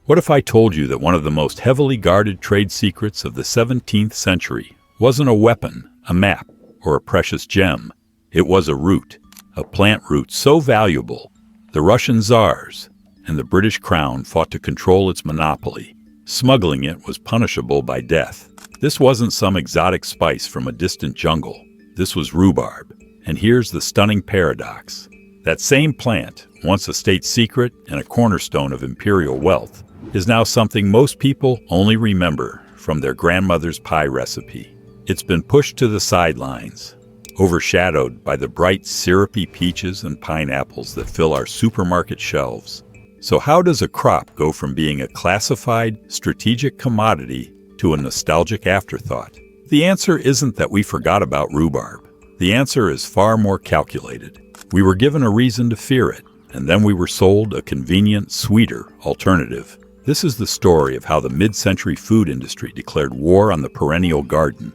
What if I told you that one of the most heavily guarded trade secrets of the 17th century wasn't a weapon, a map, or a precious gem? It was a root, a plant root so valuable, the Russian Tsars and the British Crown fought to control its monopoly. Smuggling it was punishable by death. This wasn't some exotic spice from a distant jungle. This was rhubarb. And here's the stunning paradox. That same plant, once a state secret and a cornerstone of imperial wealth, is now something most people only remember from their grandmother's pie recipe. It's been pushed to the sidelines, overshadowed by the bright, syrupy peaches and pineapples that fill our supermarket shelves. So how does a crop go from being a classified, strategic commodity to a nostalgic afterthought? The answer isn't that we forgot about rhubarb. The answer is far more calculated. We were given a reason to fear it, and then we were sold a convenient, sweeter alternative. This is the story of how the mid-century food industry declared war on the perennial garden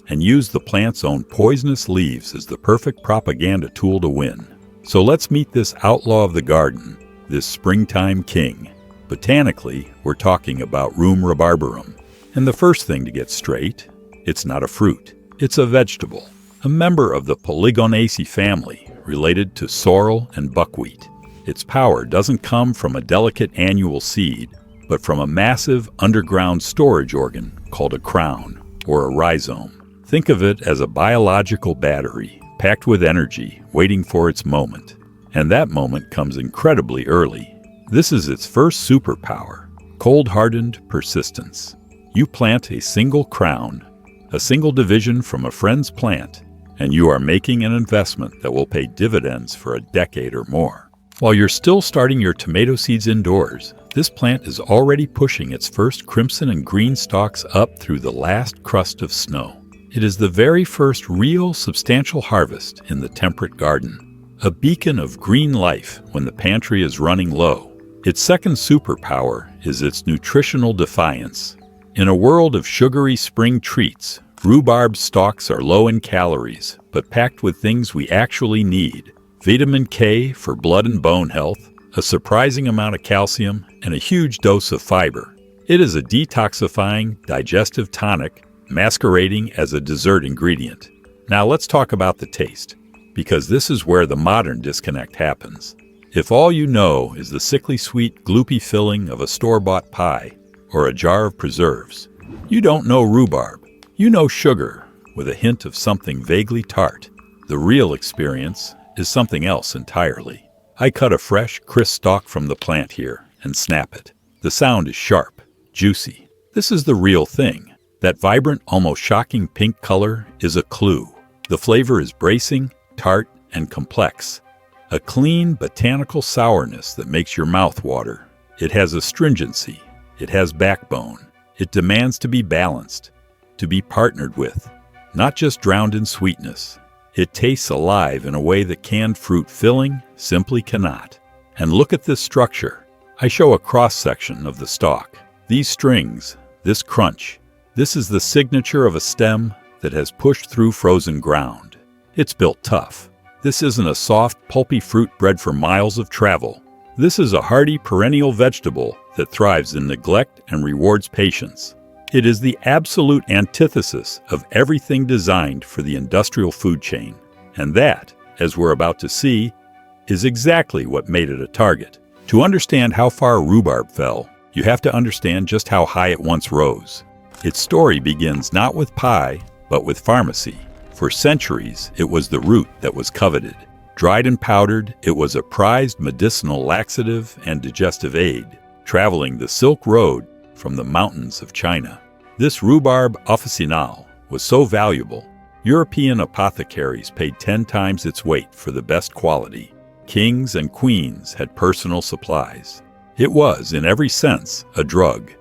and used the plant's own poisonous leaves as the perfect propaganda tool to win. So let's meet this outlaw of the garden, this springtime king. Botanically, we're talking about Rhubarbarum. And the first thing to get straight, it's not a fruit. It's a vegetable, a member of the Polygonaceae family, related to sorrel and buckwheat. Its power doesn't come from a delicate annual seed, but from a massive underground storage organ called a crown, or a rhizome. Think of it as a biological battery, packed with energy, waiting for its moment. And that moment comes incredibly early. This is its first superpower, cold-hardened persistence. You plant a single crown, a single division from a friend's plant, and you are making an investment that will pay dividends for a decade or more. While you're still starting your tomato seeds indoors, this plant is already pushing its first crimson and green stalks up through the last crust of snow. It is the very first real, substantial harvest in the temperate garden. A beacon of green life when the pantry is running low. Its second superpower is its nutritional defiance. In a world of sugary spring treats, rhubarb stalks are low in calories, but packed with things we actually need. Vitamin K for blood and bone health, a surprising amount of calcium, and a huge dose of fiber. It is a detoxifying, digestive tonic, masquerading as a dessert ingredient. Now let's talk about the taste, because this is where the modern disconnect happens. If all you know is the sickly sweet, gloopy filling of a store-bought pie or a jar of preserves, you don't know rhubarb. You know sugar with a hint of something vaguely tart. The real experience is something else entirely. I cut a fresh, crisp stalk from the plant here and snap it. The sound is sharp, juicy. This is the real thing. That vibrant, almost shocking pink color is a clue. The flavor is bracing, tart, and complex. A clean, botanical sourness that makes your mouth water. It has astringency. It has backbone. It demands to be balanced, to be partnered with, not just drowned in sweetness. It tastes alive in a way that canned fruit filling simply cannot. And look at this structure. I show a cross-section of the stalk. These strings, this crunch, this is the signature of a stem that has pushed through frozen ground. It's built tough. This isn't a soft, pulpy fruit bred for miles of travel. This is a hardy perennial vegetable that thrives in neglect and rewards patience. It is the absolute antithesis of everything designed for the industrial food chain. And that, as we're about to see, is exactly what made it a target. To understand how far rhubarb fell, you have to understand just how high it once rose. Its story begins not with pie, but with pharmacy. For centuries, it was the root that was coveted. Dried and powdered, it was a prized medicinal laxative and digestive aid, traveling the Silk Road from the mountains of China. This rhubarb officinal was so valuable, European apothecaries paid 10 times its weight for the best quality. Kings and queens had personal supplies. It was, in every sense, a drug,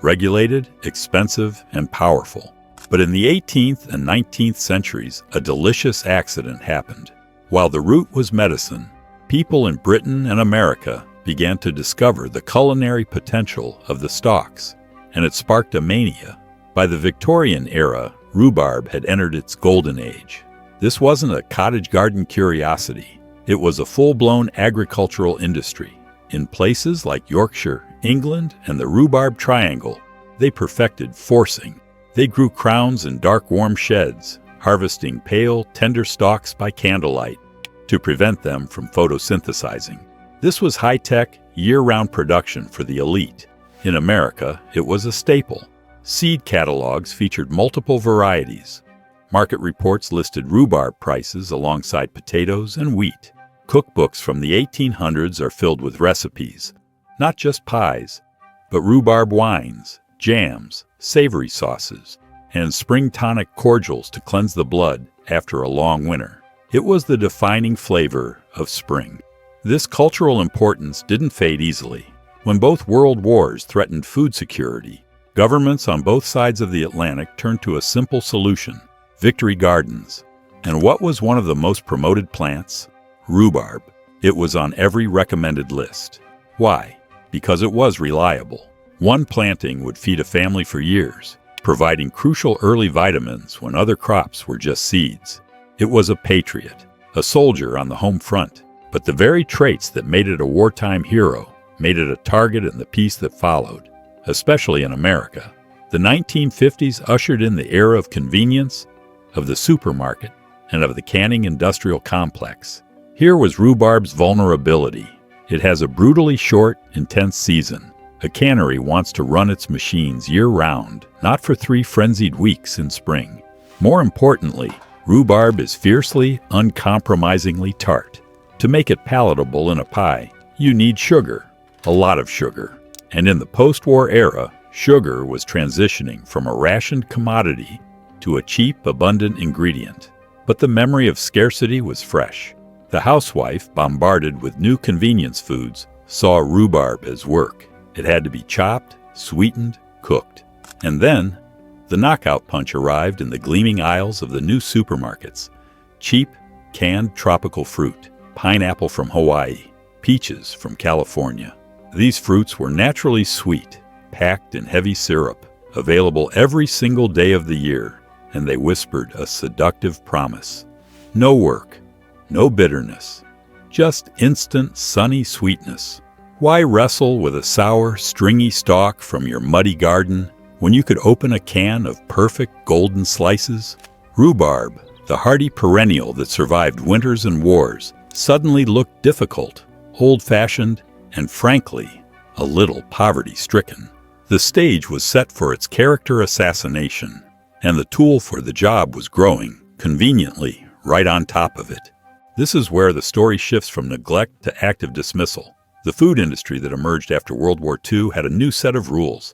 regulated, expensive, and powerful. But in the 18th and 19th centuries, a delicious accident happened. While the root was medicine, people in Britain and America began to discover the culinary potential of the stalks, and it sparked a mania. By the Victorian era, rhubarb had entered its golden age. This wasn't a cottage garden curiosity. It was a full-blown agricultural industry. In places like Yorkshire, England and the Rhubarb Triangle, they perfected forcing. They grew crowns in dark, warm sheds, harvesting pale, tender stalks by candlelight to prevent them from photosynthesizing. This was high-tech, year-round production for the elite. In America, it was a staple. Seed catalogs featured multiple varieties. Market reports listed rhubarb prices alongside potatoes and wheat. Cookbooks from the 1800s are filled with recipes, not just pies, but rhubarb wines, jams, savory sauces, and spring tonic cordials to cleanse the blood after a long winter. It was the defining flavor of spring. This cultural importance didn't fade easily. When both world wars threatened food security, governments on both sides of the Atlantic turned to a simple solution: victory gardens. And what was one of the most promoted plants? Rhubarb. It was on every recommended list. Why? Because it was reliable. One planting would feed a family for years, providing crucial early vitamins when other crops were just seeds. It was a patriot, a soldier on the home front. But the very traits that made it a wartime hero made it a target in the peace that followed, especially in America. The 1950s ushered in the era of convenience, of the supermarket, and of the canning industrial complex. Here was rhubarb's vulnerability. It has a brutally short, intense season. A cannery wants to run its machines year-round, not for 3 frenzied weeks in spring. More importantly, rhubarb is fiercely, uncompromisingly tart. To make it palatable in a pie, you need sugar, a lot of sugar. And in the post-war era, sugar was transitioning from a rationed commodity to a cheap, abundant ingredient. But the memory of scarcity was fresh. The housewife, bombarded with new convenience foods, saw rhubarb as work. It had to be chopped, sweetened, cooked. And then, the knockout punch arrived in the gleaming aisles of the new supermarkets. Cheap, canned tropical fruit, pineapple from Hawaii, peaches from California. These fruits were naturally sweet, packed in heavy syrup, available every single day of the year, and they whispered a seductive promise. No work, no bitterness, just instant sunny sweetness. Why wrestle with a sour, stringy stalk from your muddy garden when you could open a can of perfect golden slices? Rhubarb, the hardy perennial that survived winters and wars, suddenly looked difficult, old-fashioned, and frankly, a little poverty-stricken. The stage was set for its character assassination, and the tool for the job was growing, conveniently, right on top of it. This is where the story shifts from neglect to active dismissal. The food industry that emerged after World War II had a new set of rules,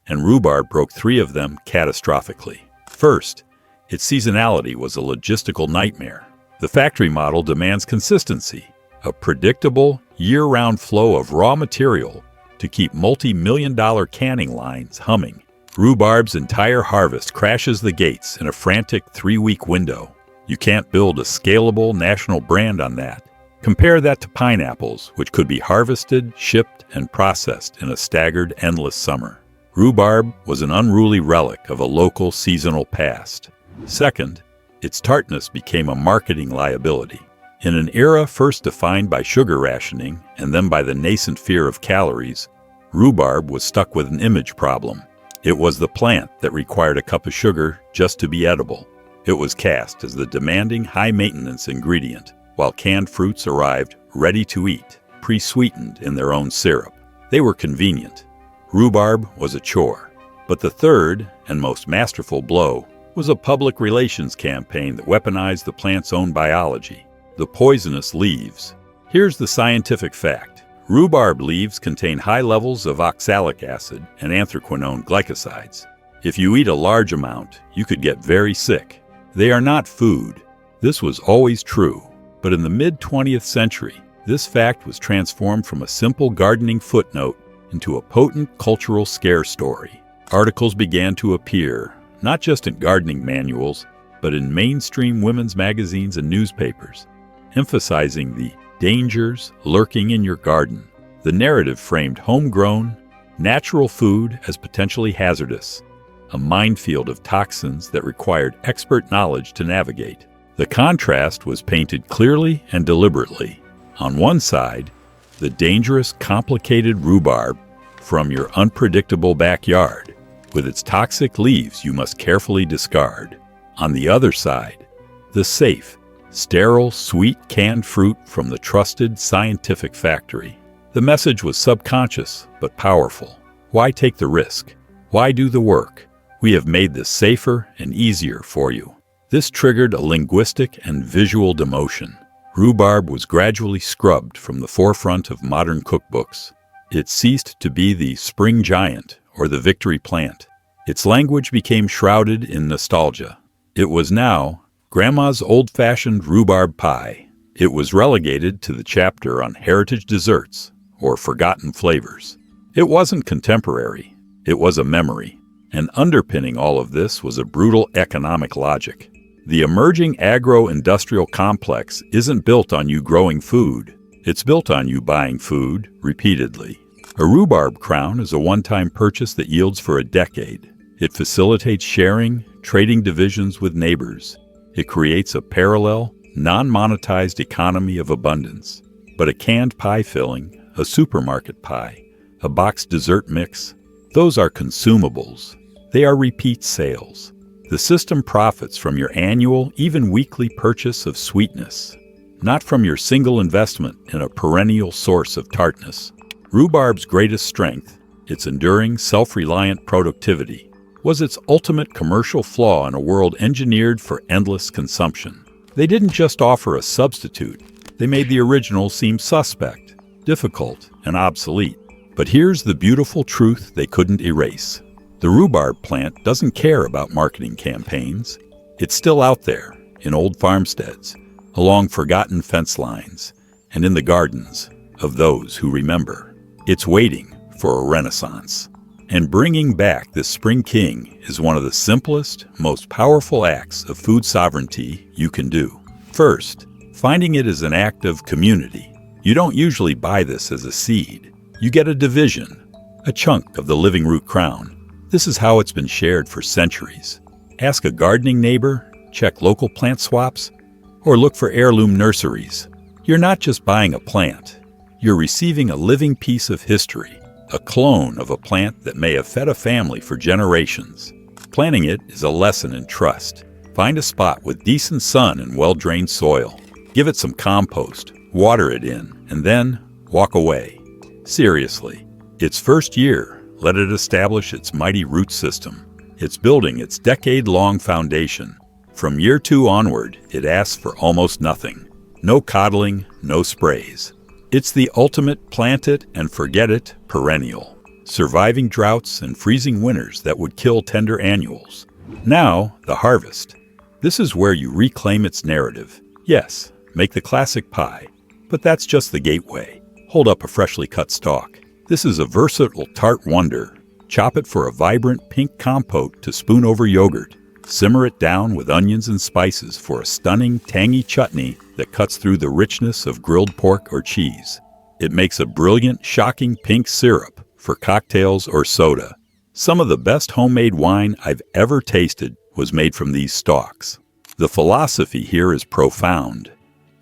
and rhubarb broke 3 of them catastrophically. First, its seasonality was a logistical nightmare. The factory model demands consistency, a predictable, year-round flow of raw material to keep multi-million-dollar canning lines humming. Rhubarb's entire harvest crashes the gates in a frantic 3-week window. You can't build a scalable national brand on that. Compare that to pineapples, which could be harvested, shipped, and processed in a staggered, endless summer. Rhubarb was an unruly relic of a local seasonal past. Second, its tartness became a marketing liability. In an era first defined by sugar rationing and then by the nascent fear of calories, rhubarb was stuck with an image problem. It was the plant that required a cup of sugar just to be edible. It was cast as the demanding, high-maintenance ingredient, while canned fruits arrived ready to eat, pre-sweetened in their own syrup. They were convenient. Rhubarb was a chore. But the third, and most masterful blow, was a public relations campaign that weaponized the plant's own biology. The poisonous leaves. Here's the scientific fact. Rhubarb leaves contain high levels of oxalic acid and anthraquinone glycosides. If you eat a large amount, you could get very sick. They are not food. This was always true. But in the mid-20th century, this fact was transformed from a simple gardening footnote into a potent cultural scare story. Articles began to appear, not just in gardening manuals, but in mainstream women's magazines and newspapers, emphasizing the dangers lurking in your garden. The narrative framed homegrown, natural food as potentially hazardous, a minefield of toxins that required expert knowledge to navigate. The contrast was painted clearly and deliberately. On one side, the dangerous, complicated rhubarb, from your unpredictable backyard, with its toxic leaves you must carefully discard. On the other side, the safe, sterile, sweet canned fruit from the trusted scientific factory. The message was subconscious but powerful. Why take the risk? Why do the work? We have made this safer and easier for you. This triggered a linguistic and visual demotion. Rhubarb was gradually scrubbed from the forefront of modern cookbooks. It ceased to be the spring giant or the victory plant. Its language became shrouded in nostalgia. It was now Grandma's old-fashioned rhubarb pie. It was relegated to the chapter on heritage desserts or forgotten flavors. It wasn't contemporary. It was a memory. And underpinning all of this was a brutal economic logic. The emerging agro-industrial complex isn't built on you growing food. It's built on you buying food repeatedly. A rhubarb crown is a one-time purchase that yields for a decade. It facilitates sharing, trading divisions with neighbors. It creates a parallel, non-monetized economy of abundance. But a canned pie filling, a supermarket pie, a boxed dessert mix, those are consumables. They are repeat sales. The system profits from your annual, even weekly purchase of sweetness, not from your single investment in a perennial source of tartness. Rhubarb's greatest strength, its enduring, self-reliant productivity, was its ultimate commercial flaw in a world engineered for endless consumption. They didn't just offer a substitute. They made the original seem suspect, difficult, and obsolete. But here's the beautiful truth they couldn't erase. The rhubarb plant doesn't care about marketing campaigns. It's still out there, in old farmsteads, along forgotten fence lines, and in the gardens of those who remember. It's waiting for a renaissance. And bringing back this spring king is one of the simplest, most powerful acts of food sovereignty you can do. First, finding it is an act of community. You don't usually buy this as a seed. You get a division, a chunk of the living root crown. This is how it's been shared for centuries. Ask a gardening neighbor, check local plant swaps, or look for heirloom nurseries. You're not just buying a plant. You're receiving a living piece of history, a clone of a plant that may have fed a family for generations. Planting it is a lesson in trust. Find a spot with decent sun and well-drained soil. Give it some compost, water it in, and then walk away. Seriously, its first year, let it establish its mighty root system. It's building its decade-long foundation. From year 2 onward, it asks for almost nothing. No coddling, no sprays. It's the ultimate plant it and forget it perennial, surviving droughts and freezing winters that would kill tender annuals. Now, the harvest. This is where you reclaim its narrative. Yes, make the classic pie, but that's just the gateway. Hold up a freshly cut stalk. This is a versatile tart wonder. Chop it for a vibrant pink compote to spoon over yogurt. Simmer it down with onions and spices for a stunning, tangy chutney that cuts through the richness of grilled pork or cheese. It makes a brilliant, shocking pink syrup for cocktails or soda. Some of the best homemade wine I've ever tasted was made from these stalks. The philosophy here is profound.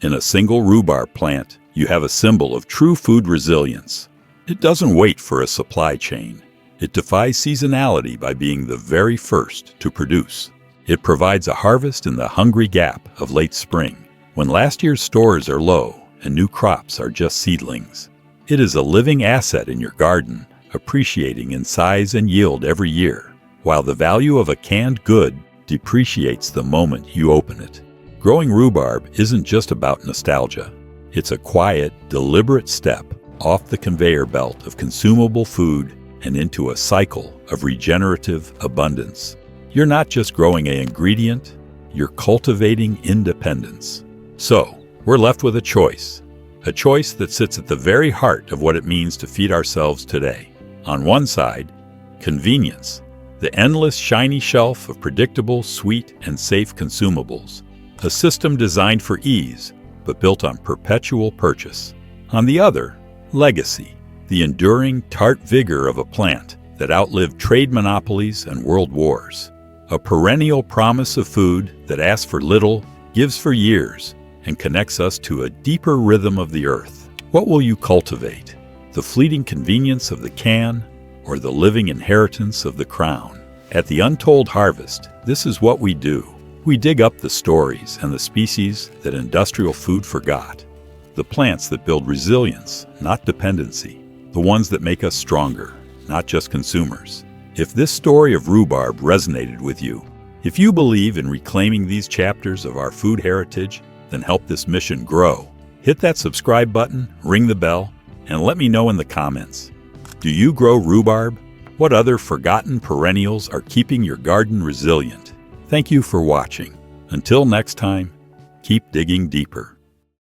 In a single rhubarb plant, you have a symbol of true food resilience. It doesn't wait for a supply chain. It defies seasonality by being the very first to produce. It provides a harvest in the hungry gap of late spring, when last year's stores are low and new crops are just seedlings. It is a living asset in your garden, appreciating in size and yield every year, while the value of a canned good depreciates the moment you open it. Growing rhubarb isn't just about nostalgia. It's a quiet, deliberate step off the conveyor belt of consumable food and into a cycle of regenerative abundance. You're not just growing an ingredient, you're cultivating independence. So, we're left with a choice that sits at the very heart of what it means to feed ourselves today. On one side, convenience, the endless shiny shelf of predictable, sweet, and safe consumables, a system designed for ease, but built on perpetual purchase. On the other, legacy, the enduring tart vigor of a plant that outlived trade monopolies and world wars. A perennial promise of food that asks for little, gives for years, and connects us to a deeper rhythm of the earth. What will you cultivate? The fleeting convenience of the can, or the living inheritance of the crown. At the Untold Harvest, this is what we do. We dig up the stories and the species that industrial food forgot. The plants that build resilience, not dependency. The ones that make us stronger, not just consumers. If this story of rhubarb resonated with you, if you believe in reclaiming these chapters of our food heritage, then help this mission grow. Hit that subscribe button, ring the bell, and let me know in the comments. Do you grow rhubarb? What other forgotten perennials are keeping your garden resilient? Thank you for watching. Until next time, keep digging deeper.